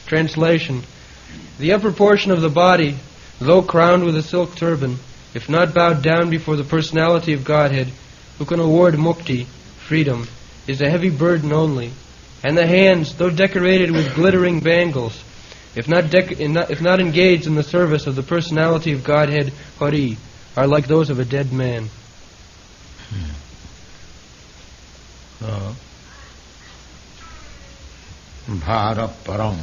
Translation: the upper portion of the body, though crowned with a silk turban, if not bowed down before the personality of Godhead, who can award mukti, freedom, is a heavy burden only. And the hands, though decorated with glittering bangles, if not engaged in the service of the personality of Godhead, Hari, are like those of a dead man. Bhara param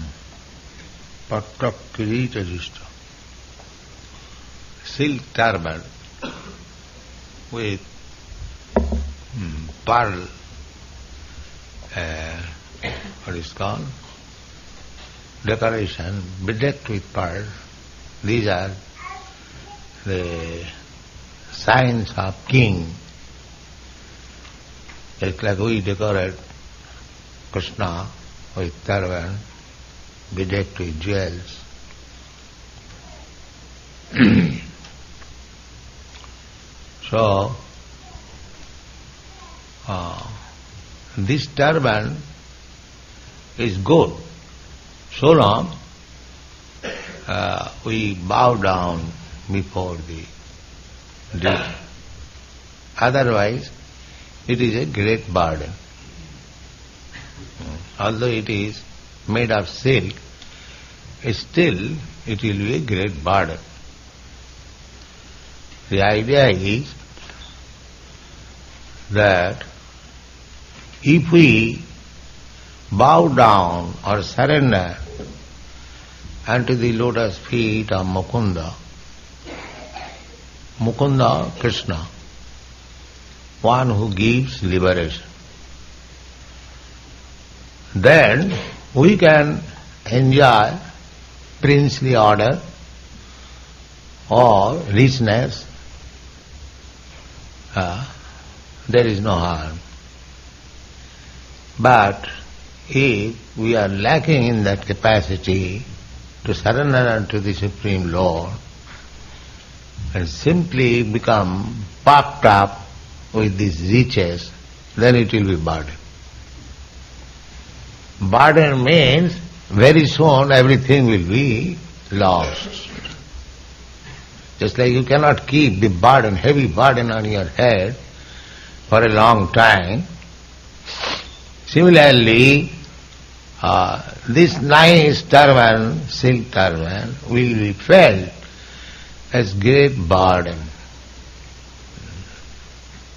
patrak kirita jishta. Silk turban with pearl, what is called, decoration, bedecked with pearl. These are the signs of king. It's like we decorate Krishna with turban, bedecked with jewels. So, this turban is good so long we bow down before the deity. Otherwise, it is a great burden. Although it is made of silk, still it will be a great burden. The idea is that if we bow down or surrender unto the lotus feet of Mukunda, Krishna, one who gives liberation, then we can enjoy princely order or richness. There is no harm. But if we are lacking in that capacity to surrender unto the Supreme Lord and simply become puffed up with these riches, then it will be burden. Burden means very soon everything will be lost. Just like you cannot keep the burden, heavy burden on your head for a long time. Similarly, this nice turban, silk turban, will be felt as great burden.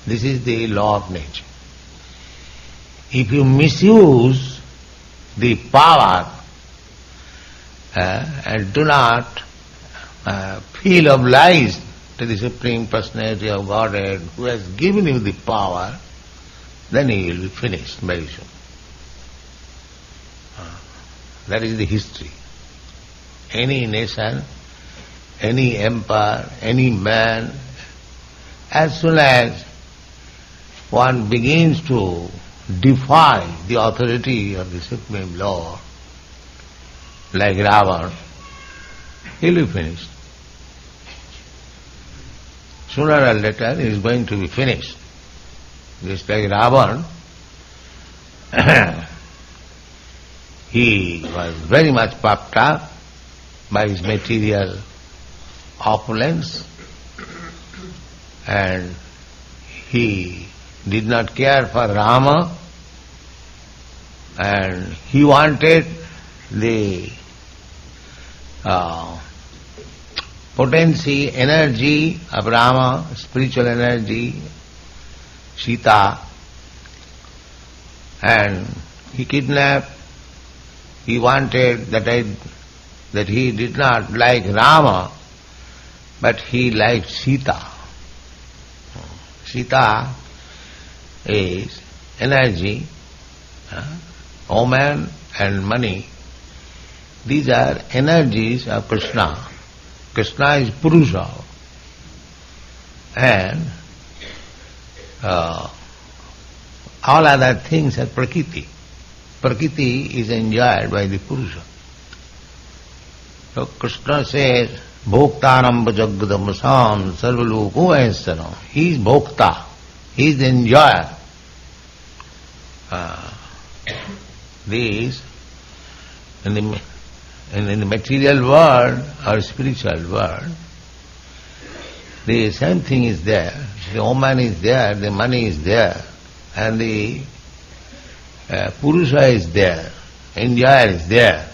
This is the law of nature. If you misuse the power and do not feel obliged to the Supreme Personality of Godhead who has given you the power, then you will be finished very soon. That is the history. Any nation, any empire, any man, as soon as one begins to defy the authority of the Supreme Lord, like Ravana, he will be finished. Sooner or later he is going to be finished. Just like Ravana, he was very much puffed up by his material opulence, and he did not care for Rama, and he wanted the potency, energy of Rama, spiritual energy, Sita, and he kidnapped. He wanted that he did not like Rama, but he liked Sita. Sita is energy, woman and money. These are energies of Krishna. Krishna is Purusha, and all other things are Prakriti. Prakriti is enjoyed by the Purusha. So Krishna says, Bhoktanam bhajagadamasam sarvaloko vaisana. He is Bhokta. He is the enjoyer. These, in the in the material world or spiritual world, the same thing is there. The woman is there, the money is there, and the Purusha is there, enjoyer is there.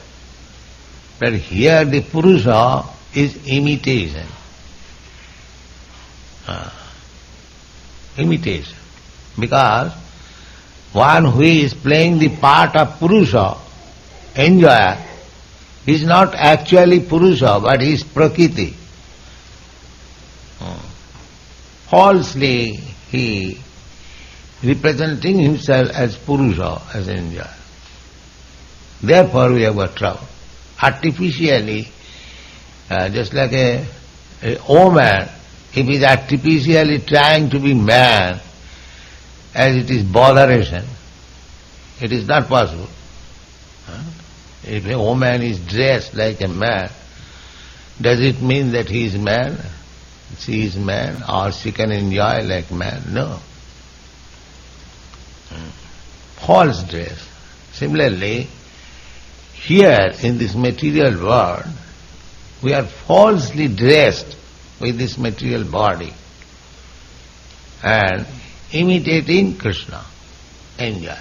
But here the Purusha is imitation. Imitation. Because one who is playing the part of Purusha, enjoyer, is not actually Purusha, but he is Prakriti. Falsely he representing himself as Purusha, as enjoyer. Therefore we have got trouble. Artificially, just like a woman, if he is artificially trying to be man, as it is botheration, it is not possible. If a woman is dressed like a man, does it mean that he is man? She is man, or she can enjoy like man? No. False dress. Similarly, here in this material world, we are falsely dressed with this material body and imitating Krishna, enjoy.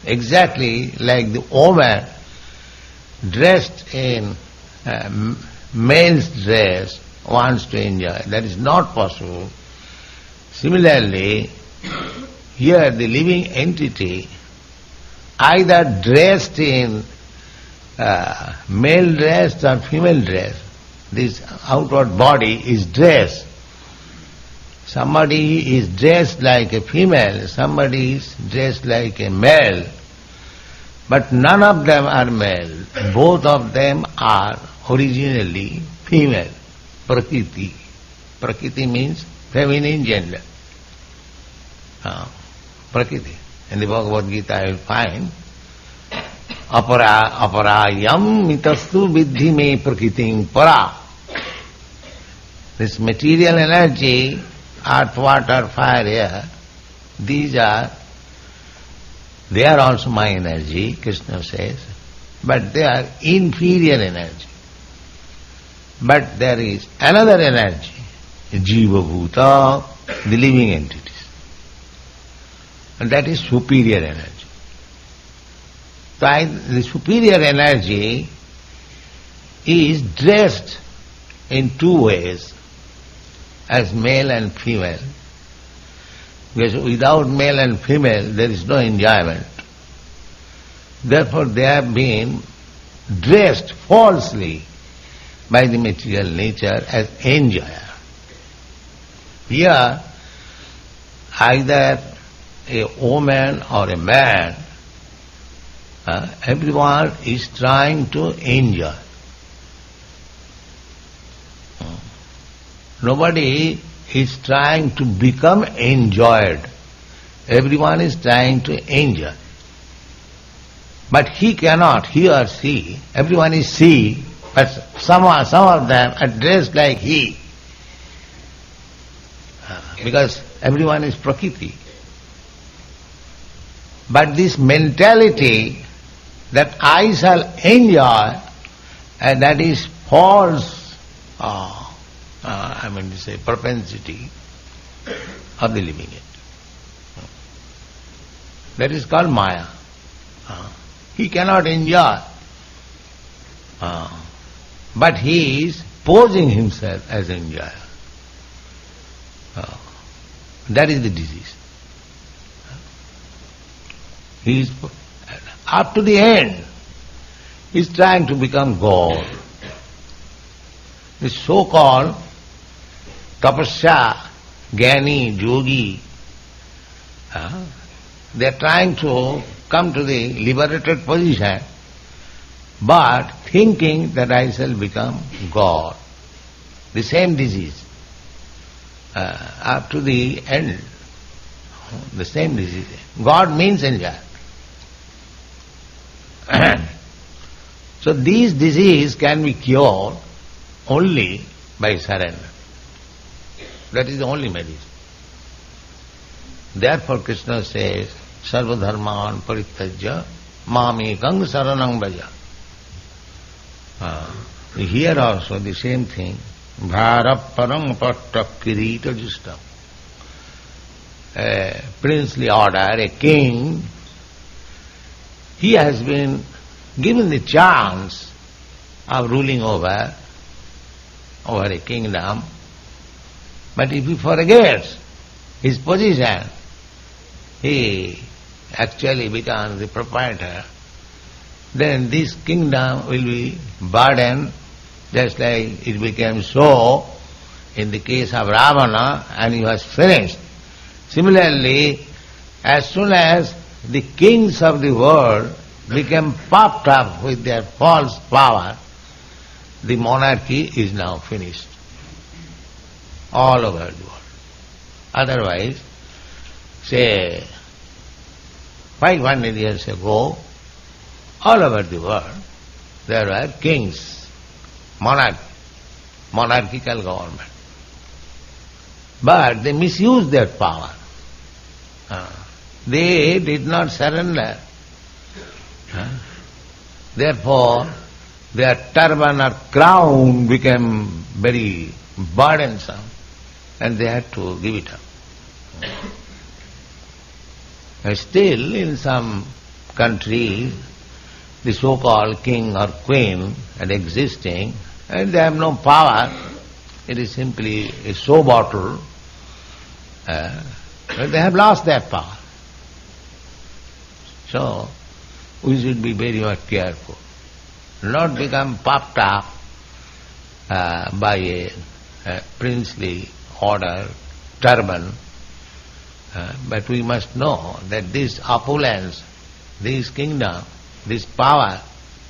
Exactly like the woman dressed in male's dress wants to enjoy. That is not possible. Similarly, here the living entity either dressed in male dress or female dress, this outward body is dressed. Somebody is dressed like a female, somebody is dressed like a male, but none of them are male. Both of them are originally female, Prakriti. Prakriti means feminine gender. Prakriti. In the Bhagavad Gita you will find aparayam mitastu vidhi me prakritim para. This material energy, earth, water, fire, air, they are also my energy, Krishna says, but they are inferior energy. But there is another energy, Jiva Bhuta, the living entities. And that is superior energy. So the superior energy is dressed in two ways, as male and female. Because without male and female there is no enjoyment. Therefore they have been dressed falsely by the material nature as enjoyer. Here either a woman or a man, everyone is trying to enjoy. Nobody is trying to become enjoyed. Everyone is trying to enjoy. But he cannot, he or she, everyone is she, but some of them are dressed like he. Because everyone is Prakriti. But this mentality that I shall enjoy, and that is false, propensity of the living entity. That is called Maya. He cannot enjoy, but he is posing himself as enjoyer. That is the disease. He is, up to the end, he is trying to become God. The so-called tapasya, jnani, yogi, they are trying to come to the liberated position, but thinking that I shall become God. The same disease. Up to the end, the same disease. God means enjoy. So these disease can be cured only by surrender. That is the only medicine. Therefore Krishna says, Sarva dharman parityajya mamekang saranang bhaja. Here also the same thing. Bharaparam patta kirita justam. A princely order, a king, he has been given the chance of ruling over a kingdom, but if he forgets his position, he actually becomes the proprietor, then this kingdom will be burdened, just like it became so in the case of Ravana, and he was finished. Similarly, as soon as the kings of the world became puffed up with their false power, the monarchy is now finished all over the world. Otherwise, say 500 years ago, all over the world there were kings, monarchical government. But they misused their power. They did not surrender. Therefore, their turban or crown became very burdensome, and they had to give it up. Still, in some countries, the so-called king or queen are existing, and they have no power. It is simply a show bottle. But they have lost their power. So, we should be very much careful. Not become puffed up by a princely order, turban, but we must know that this opulence, this kingdom, this power,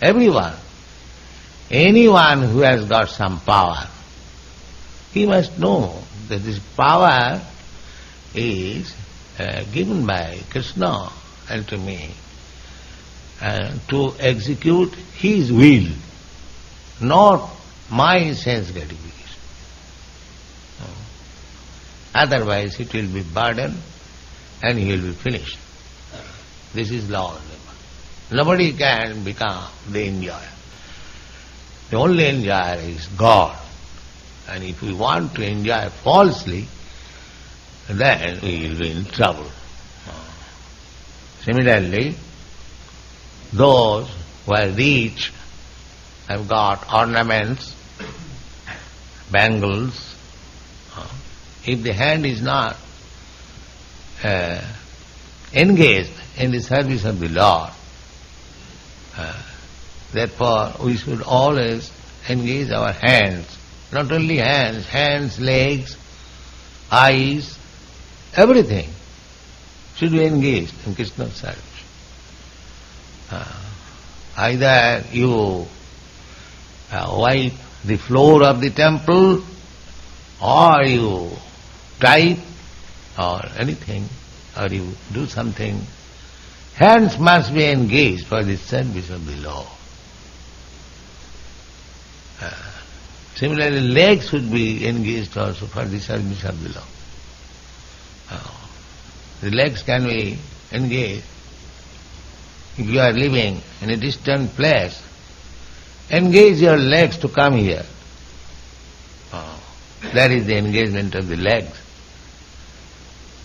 anyone who has got some power, he must know that this power is given by Krishna and to me to execute his will, not my sense gratification. Otherwise it will be burden and he will be finished. This is law of life. Nobody can become the enjoyer. The only enjoyer is God. And if we want to enjoy falsely, then we will be in trouble. Similarly, those who are rich have got ornaments, bangles. If the hand is not engaged in the service of the Lord, therefore we should always engage our hands. Not only hands, legs, eyes, everything should be engaged in Krishna's service. Either you wipe the floor of the temple, or you type, or anything, or you do something. Hands must be engaged for the service of the Lord. Similarly, legs should be engaged also for the service of the Lord. The legs can be engaged. If you are living in a distant place, engage your legs to come here. That is the engagement of the legs.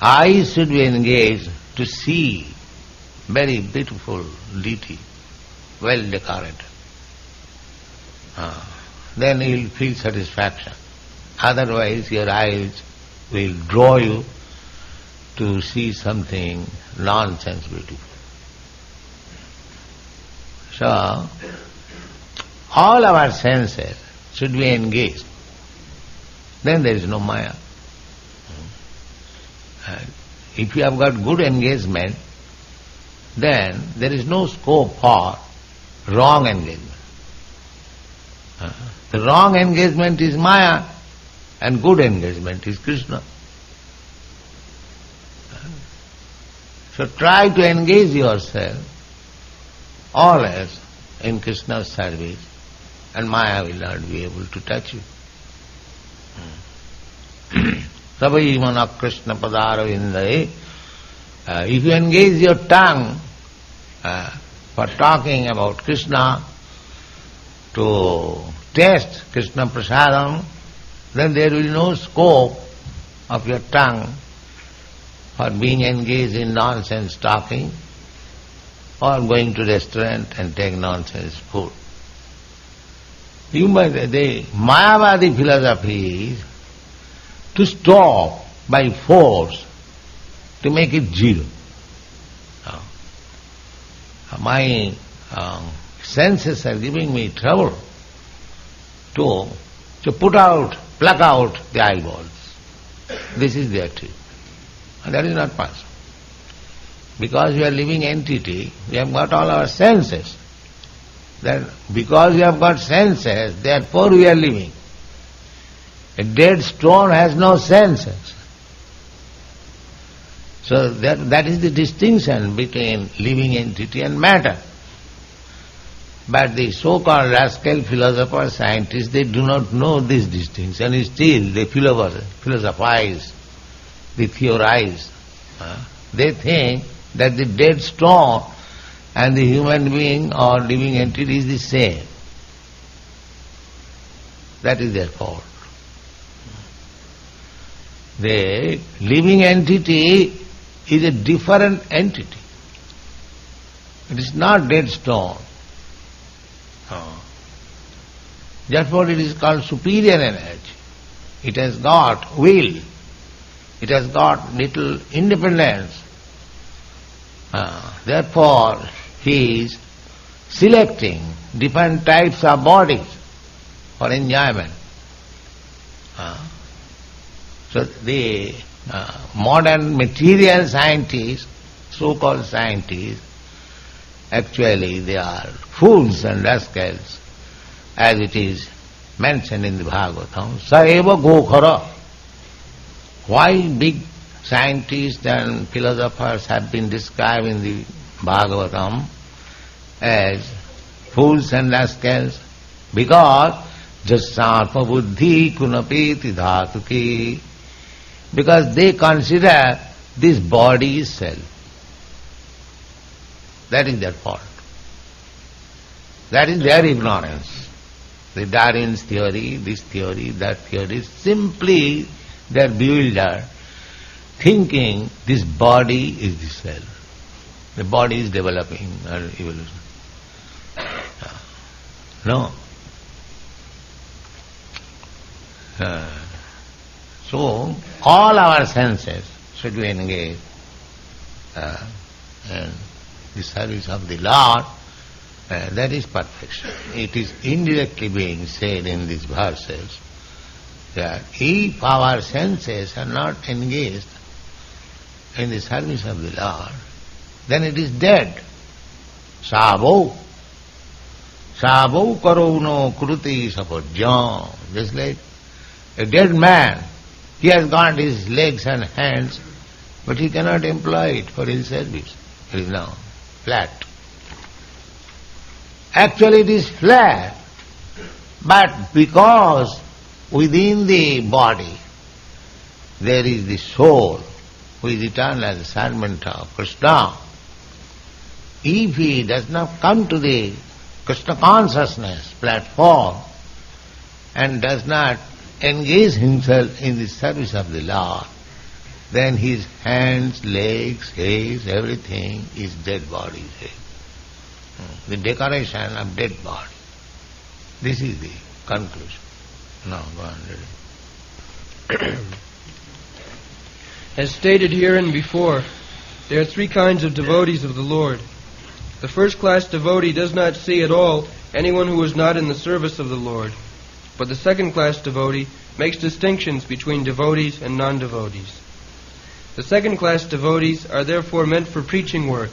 Eyes should be engaged to see very beautiful deity, well decorated. Then you will feel satisfaction. Otherwise your eyes will draw you to see something nonsense beautiful. So, all our senses should be engaged. Then there is no Maya. If you have got good engagement, then there is no scope for wrong engagement. The wrong engagement is Maya, and good engagement is Krishna. So try to engage yourself always in Krishna's service, and Maya will not be able to touch you. Savai mana Krishna padara vindai. If you engage your tongue for talking about Krishna, to taste Krishna Prasadam, then there will be no scope of your tongue for being engaged in nonsense talking or going to restaurant and take nonsense food. The Mayavadi philosophy is to stop by force, to make it zero. My senses are giving me trouble to pluck out the eyeballs. This is their trick. And that is not possible. Because we are living entity, we have got all our senses. Then because we have got senses, therefore we are living. A dead stone has no senses. So that is the distinction between living entity and matter. But the so-called rascal philosophers, scientists, they do not know this distinction, and still they philosophize, they theorize. They think that the dead stone and the human being or living entity is the same. That is their fault. The living entity is a different entity. It is not dead stone. Therefore it is called superior energy. It has got will. It has got little independence. Therefore he is selecting different types of bodies for enjoyment. So the modern material scientists, so-called scientists, actually they are fools and rascals, as it is mentioned in the Bhagavatam. Saeva gokhara. Why big scientists and philosophers have been described in the Bhagavatam as fools and rascals? Because jasatma buddhi kunapeti dhatuki. Because they consider this body is self. That is their fault. That is their ignorance. The Darwin's theory, this theory, that theory, simply they are bewildered, thinking this body is the self. The body is developing or evolution. No. So, all our senses should be engaged in the service of the Lord. That is perfection. It is indirectly being said in these verses that if our senses are not engaged in the service of the Lord, then it is dead. Savo karuno kruti sapajam. Just like a dead man, he has got his legs and hands, but he cannot employ it for his service. It is now flat. Actually it is flat, but because within the body there is the soul who is eternal as a servant of Krishna, if he does not come to the Krishna Consciousness platform and does not engage himself in the service of the Lord, then his hands, legs, hairs, everything is dead body. The decoration of dead body. This is the conclusion. Now go on. As stated herein before, there are three kinds of devotees of the Lord. The first-class devotee does not see at all anyone who is not in the service of the Lord, but the second-class devotee makes distinctions between devotees and non-devotees. The second-class devotees are therefore meant for preaching work,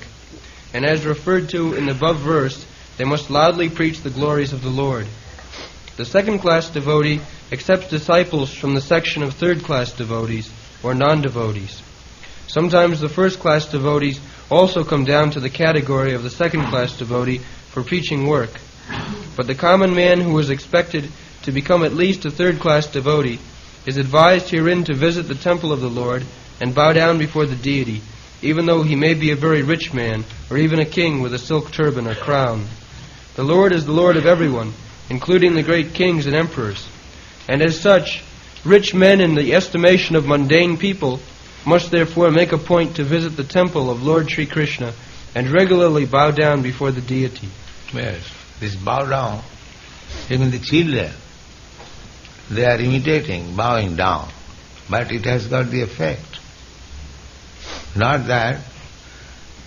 and as referred to in the above verse, they must loudly preach the glories of the Lord. The second-class devotee accepts disciples from the section of third-class devotees, or non-devotees. Sometimes the first-class devotees also come down to the category of the second-class devotee for preaching work. But the common man who is expected to become at least a third-class devotee is advised herein to visit the temple of the Lord and bow down before the deity, even though he may be a very rich man, or even a king with a silk turban or crown. The Lord is the Lord of everyone, including the great kings and emperors. And as such, rich men in the estimation of mundane people must therefore make a point to visit the temple of Lord Sri Krishna and regularly bow down before the deity. Yes, this bow down, even the children, they are imitating bowing down, but it has got the effect. Not that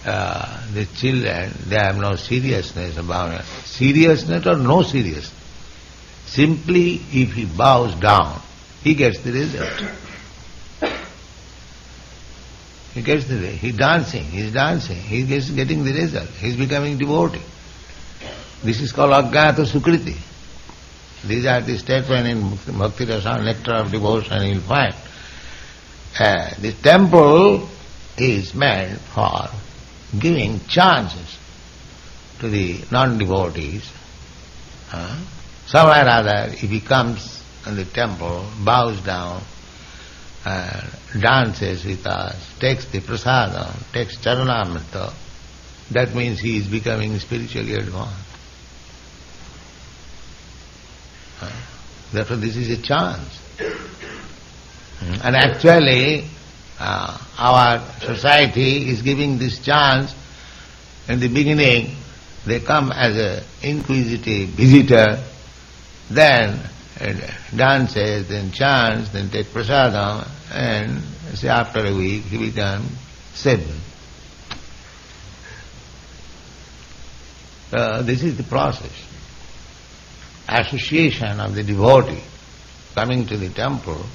the children, they have no seriousness about it. Seriousness or no seriousness. Simply if he bows down, he gets the result. He gets the result. He's dancing, he's getting the result. He's becoming devotee. This is called Ajnata Sukriti. These are the statements in Bhaktivedanta Swami Nectar of Devotion you'll find. The temple is meant for giving chances to the non-devotees. Somewhere or other, if he comes in the temple, bows down, dances with us, takes the prasadam, takes charanamrita, that means he is becoming spiritually advanced. Therefore this is a chance. And actually our society is giving this chance. In the beginning they come as an inquisitive visitor, then dances, then chants, then take prasadam, and say after a week he becomes seven. This is the process. Association of the devotee coming to the temple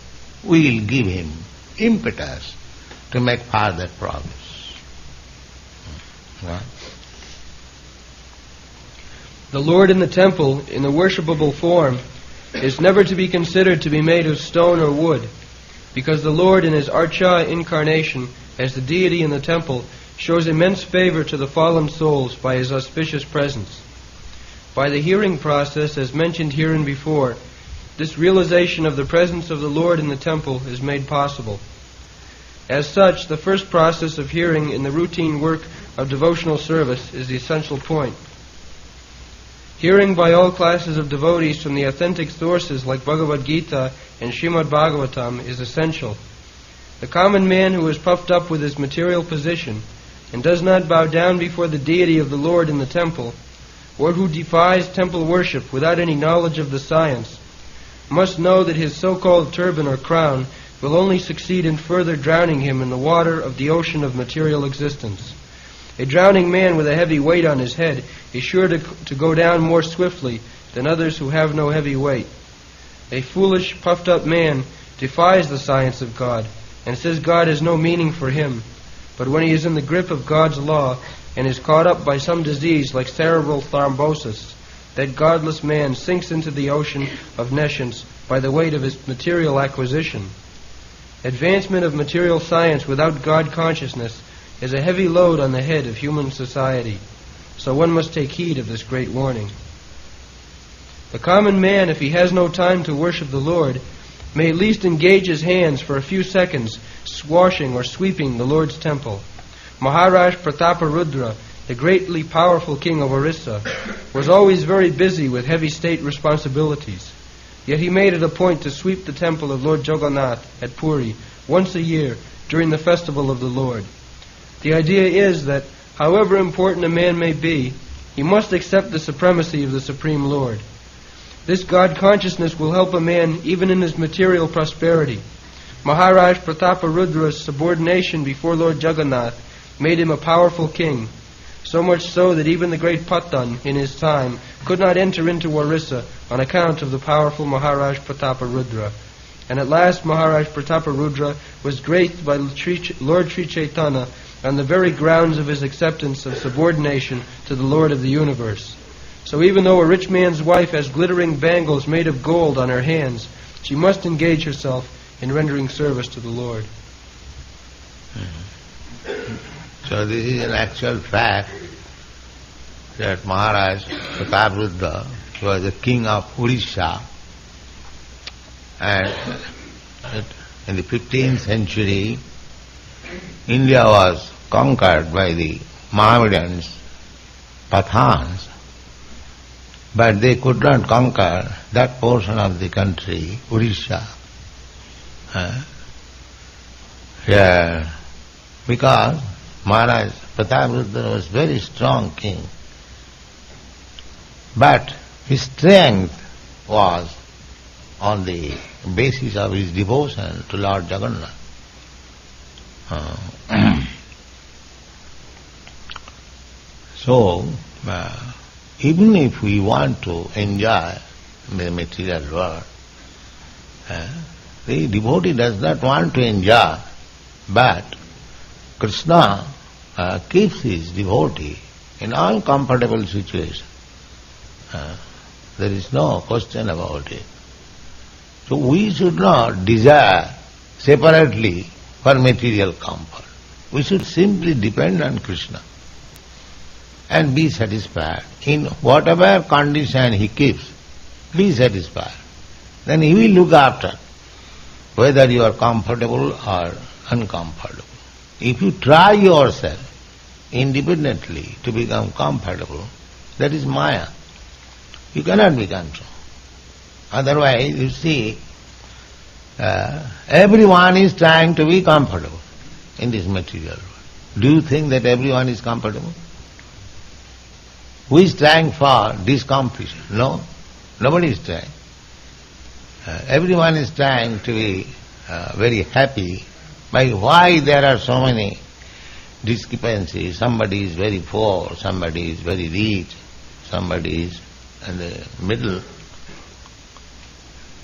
will give him impetus to make further progress. The Lord in the temple, in the worshipable form, is never to be considered to be made of stone or wood, because the Lord in his Archa incarnation as the deity in the temple shows immense favor to the fallen souls by his auspicious presence. By the hearing process, as mentioned hereinbefore, this realization of the presence of the Lord in the temple is made possible. As such, the first process of hearing in the routine work of devotional service is the essential point. Hearing by all classes of devotees from the authentic sources like Bhagavad Gita and Srimad-Bhagavatam is essential. The common man who is puffed up with his material position and does not bow down before the deity of the Lord in the temple, or who defies temple worship without any knowledge of the science, must know that his so-called turban or crown will only succeed in further drowning him in the water of the ocean of material existence. A drowning man with a heavy weight on his head is sure to go down more swiftly than others who have no heavy weight. A foolish, puffed-up man defies the science of God and says God has no meaning for him, but when he is in the grip of God's law and is caught up by some disease like cerebral thrombosis, that godless man sinks into the ocean of nescience by the weight of his material acquisition. Advancement of material science without God consciousness is a heavy load on the head of human society, so one must take heed of this great warning. The common man, if he has no time to worship the Lord, may at least engage his hands for a few seconds swashing or sweeping the Lord's temple. Maharaj Prataparudra, the greatly powerful king of Orissa, was always very busy with heavy state responsibilities. Yet he made it a point to sweep the temple of Lord Jagannath at Puri once a year during the festival of the Lord. The idea is that, however important a man may be, he must accept the supremacy of the Supreme Lord. This God consciousness will help a man even in his material prosperity. Maharaj Prataparudra's subordination before Lord Jagannath made him a powerful king, so much so that even the great Patan in his time could not enter into Orissa on account of the powerful Maharaj Prataparudra. And at last Maharaj Prataparudra was graced by Lord Sri Chaitanya on the very grounds of his acceptance of subordination to the Lord of the universe. So even though a rich man's wife has glittering bangles made of gold on her hands, she must engage herself in rendering service to the Lord. So this is an actual fact that Maharaj Prataparudra was the king of Orissa, and in the 15th century India was conquered by the Mohammedans, Pathans. but they could not conquer that portion of the country, Odisha. Yeah, because Maharaj Prataparudra was very strong king, but his strength was on the basis of his devotion to Lord Jagannath. So, even if we want to enjoy the material world, the devotee does not want to enjoy, but Krishna keeps his devotee in all comfortable situations. There is no question about it. So we should not desire separately for material comfort. We should simply depend on Krishna and be satisfied. In whatever condition he keeps, be satisfied. Then he will look after whether you are comfortable or uncomfortable. If you try yourself independently to become comfortable, that is Maya. You cannot be controlled. Otherwise, you see, everyone is trying to be comfortable in this material world. Do you think that everyone is comfortable? Who is trying for discomfort? No, nobody is trying. Everyone is trying to be very happy. By why there are so many discrepancies? Somebody is very poor, somebody is very rich, somebody is in the middle.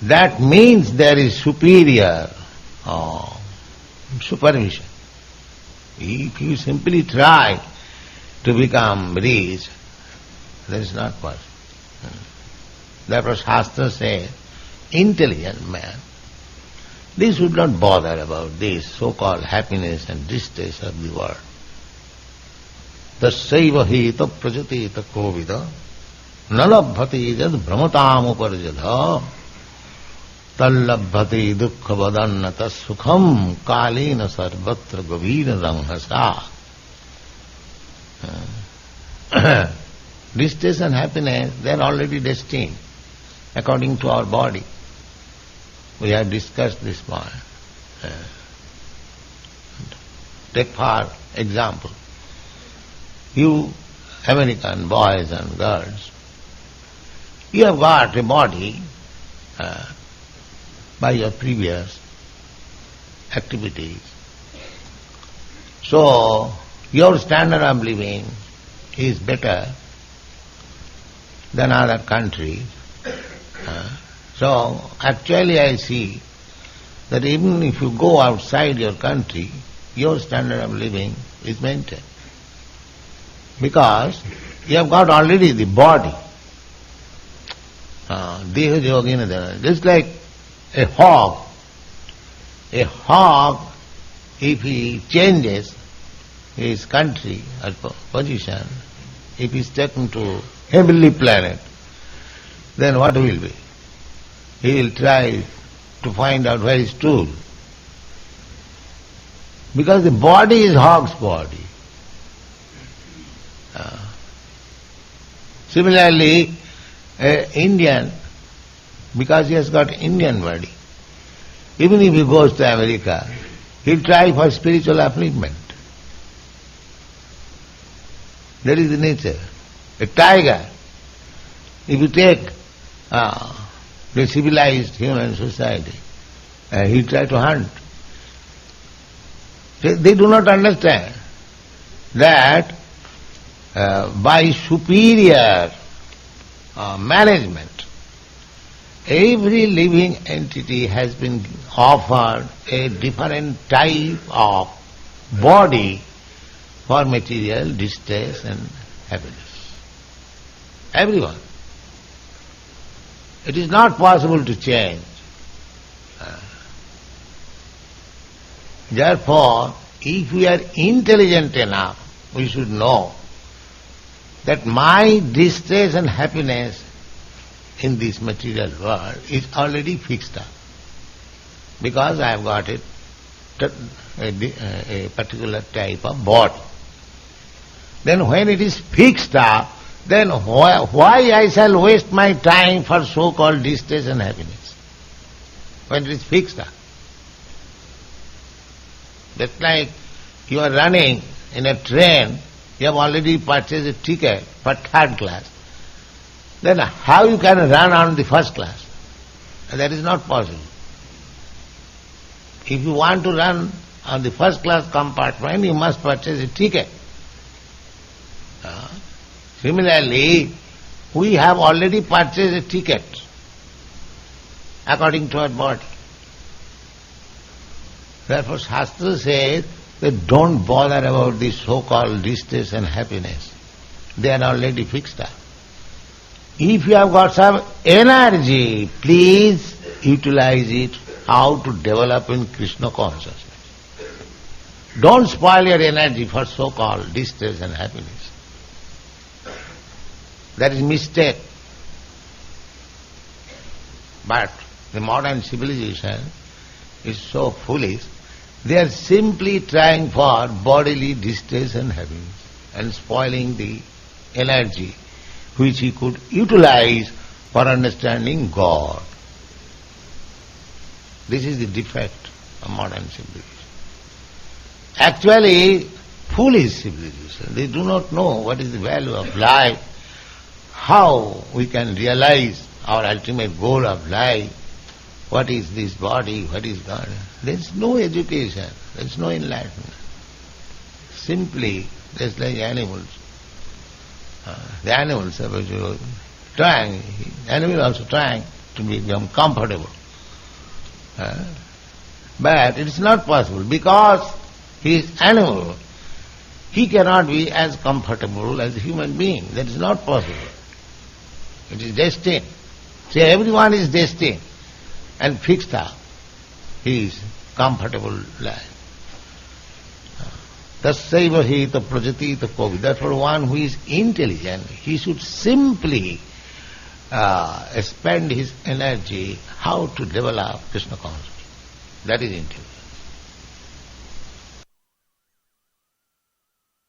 That means there is superior supervision. If you simply try to become rich, that is not possible. Therefore Shastra says, intelligent man, they should not bother about this so-called happiness and distress of the world. Tassaiva heta prajateta kovida nalabhati jad brahmatam uparjadha tallabhati dukkha vadannata sukham kalena sarvatra gavira ranghasa. Distress and happiness, they are already destined according to our body. We have discussed this point. Take for example, you American boys and girls, you have got a body by your previous activities. So, your standard of living is better than other countries. So, actually I see that even if you go outside your country, your standard of living is maintained. Because you have got already the body. Deha yogina, just like a hog. A hog, if he changes his country or position, if he is taken to heavenly planet, then what will be? He will try to find out where his tool. Because the body is hog's body. Similarly, an Indian, because he has got Indian body, even if he goes to America, he will try for spiritual upliftment. That is the nature. A tiger, if you take the civilized human society, he will try to hunt. They do not understand that by superior management, every living entity has been offered a different type of body for material distress and happiness. Everyone. It is not possible to change. Therefore, if we are intelligent enough, we should know that my distress and happiness in this material world is already fixed up. Because I have got a particular type of body. Then when it is fixed up, then why I shall waste my time for so-called distress and happiness when it is fixed up? That's like you are running in a train, you have already purchased a ticket for third class. Then how you can run on the first class? That is not possible. If you want to run on the first class compartment, you must purchase a ticket. Similarly, we have already purchased a ticket according to our body. Therefore, Shastra says that don't bother about this so-called distress and happiness. They are already fixed up. If you have got some energy, please utilize it how to develop in Krishna consciousness. Don't spoil your energy for so-called distress and happiness. That is mistake. But the modern civilization is so foolish, they are simply trying for bodily distress and happiness and spoiling the energy which he could utilize for understanding God. This is the defect of modern civilization. Actually, foolish civilization. They do not know what is the value of life, how we can realize our ultimate goal of life, what is this body, what is God. There is no education, there is no enlightenment. Simply, just like animals. The animals are trying, animal also trying to become comfortable. But it is not possible because he is animal. He cannot be as comfortable as a human being. That is not possible. It is destined. See, everyone is destined and fixed up his comfortable life. Tassaiva hita prajatita kovi. Therefore, one who is intelligent, he should simply spend his energy how to develop Krishna consciousness. That is intelligence.